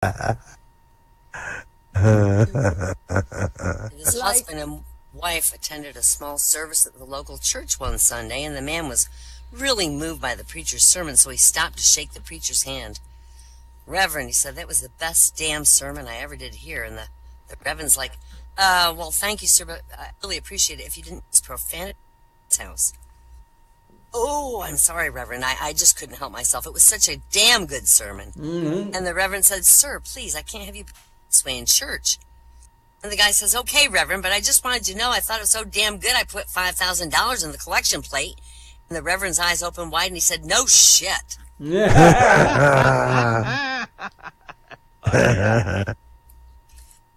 His husband and wife attended a small service at the local church one Sunday, and the man was really moved by the preacher's sermon, so he stopped to shake the preacher's hand. Reverend, he said, that was the best damn sermon I ever did hear. And the Reverend's like, well, thank you, sir, but I really appreciate it if you didn't use profanity in this house. Oh, I'm sorry, Reverend. I just couldn't help myself. It was such a damn good sermon. Mm-hmm. And the Reverend said, sir, please, I can't have you this way in church. And the guy says, okay, Reverend, but I just wanted you to know I thought it was so damn good I put $5,000 in the collection plate. And the Reverend's eyes opened wide and he said, no shit.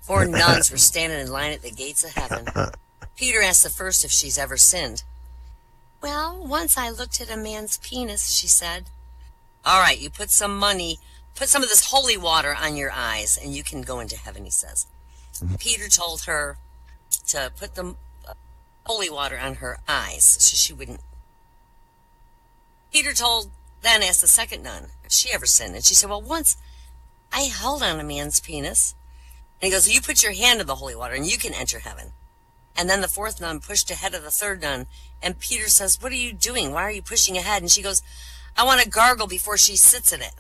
Four nuns were standing in line at the gates of heaven. Peter asked the first if she's ever sinned. Well, once I looked at a man's penis, she said. All right, you put some of this holy water on your eyes and you can go into heaven, he says. Peter told her to put the holy water on her eyes so she wouldn't. Peter then asked the second nun if she ever sinned. And she said, well, once I held on a man's penis. And he goes, you put your hand in the holy water and you can enter heaven. And then the fourth nun pushed ahead of the third nun. And Peter says, what are you doing? Why are you pushing ahead? And she goes, I want to gargle before she sits in it.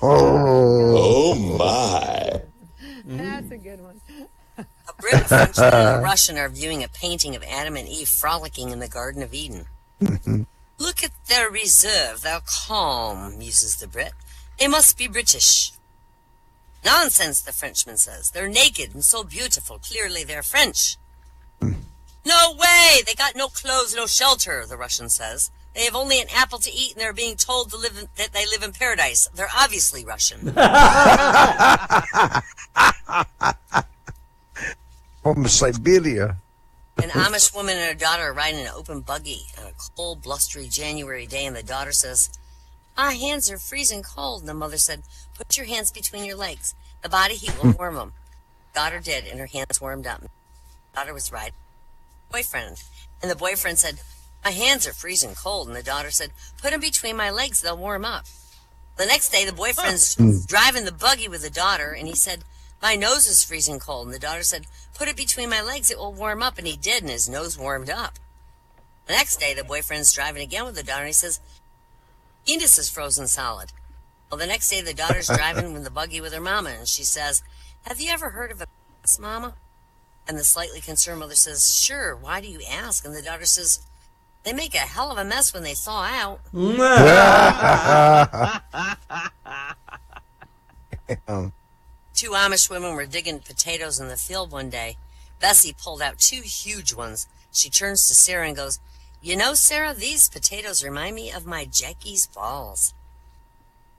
Oh, my. That's a good one. A Brit, Frenchman, and a Russian are viewing a painting of Adam and Eve frolicking in the Garden of Eden. Look at their reserve, their calm, muses the Brit. They must be British. Nonsense, the Frenchman says. They're naked and so beautiful. Clearly they're French. No way! They got no clothes, no shelter, the Russian says. They have only an apple to eat and they're being told that they live in paradise. They're obviously Russian. From Siberia. An Amish woman and her daughter are riding an open buggy on a cold, blustery January day, and the daughter says, my hands are freezing cold. And the mother said, put your hands between your legs. The body heat will warm them. The daughter did, and her hands warmed up. The daughter was riding with her boyfriend, and the boyfriend said, my hands are freezing cold. And the daughter said, put them between my legs, they'll warm up. The next day, the boyfriend's driving the buggy with the daughter, and he said, my nose is freezing cold. And the daughter said, put it between my legs, it will warm up. And he did, and his nose warmed up. The next day, the boyfriend's driving again with the daughter, and he says, penis is frozen solid. Well, the next day, the daughter's driving with the buggy with her mama, and she says, have you ever heard of a penis, mama? And the slightly concerned mother says, sure, why do you ask? And the daughter says, they make a hell of a mess when they thaw out. Two Amish women were digging potatoes in the field one day. Bessie pulled out two huge ones. She turns to Sarah and goes, you know, Sarah, these potatoes remind me of my Jakey's balls.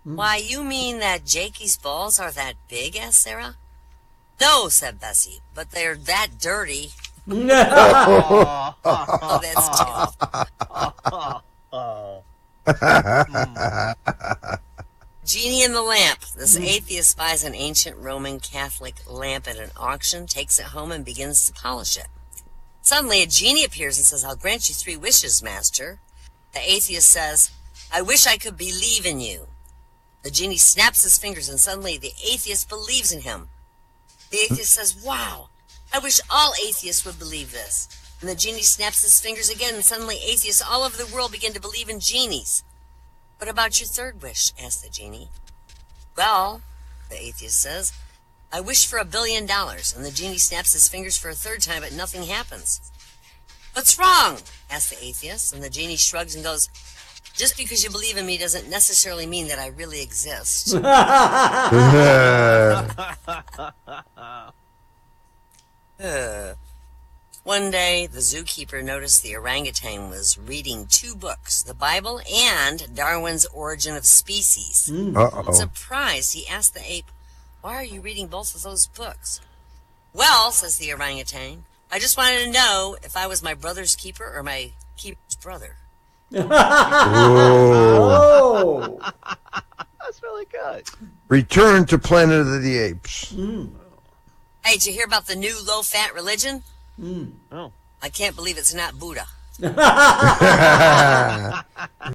Why, you mean that Jakey's balls are that big, asked Sarah. No, said Bessie, but they're that dirty. Oh, that's too. Genie in the lamp. This atheist buys an ancient Roman Catholic lamp at an auction, takes it home, and begins to polish it. Suddenly, a genie appears and says, I'll grant you 3 wishes, master. The atheist says, I wish I could believe in you. The genie snaps his fingers, and suddenly the atheist believes in him. The atheist says, wow, I wish all atheists would believe this. And the genie snaps his fingers again, and suddenly atheists all over the world begin to believe in genies. What about your third wish? Asked the genie. Well, the atheist says, I wish for $1 billion. And the genie snaps his fingers for a third time, but nothing happens. What's wrong? Asked the atheist. And the genie shrugs and goes, just because you believe in me doesn't necessarily mean that I really exist. One day, the zookeeper noticed the orangutan was reading 2 books, the Bible and Darwin's Origin of Species. Surprised, he asked the ape, why are you reading both of those books? Well, says the orangutan, I just wanted to know if I was my brother's keeper or my keeper's brother. Oh. That's really good. Return to Planet of the Apes. Hey, did you hear about the new low-fat religion? Oh. I can't believe it's not Buddha.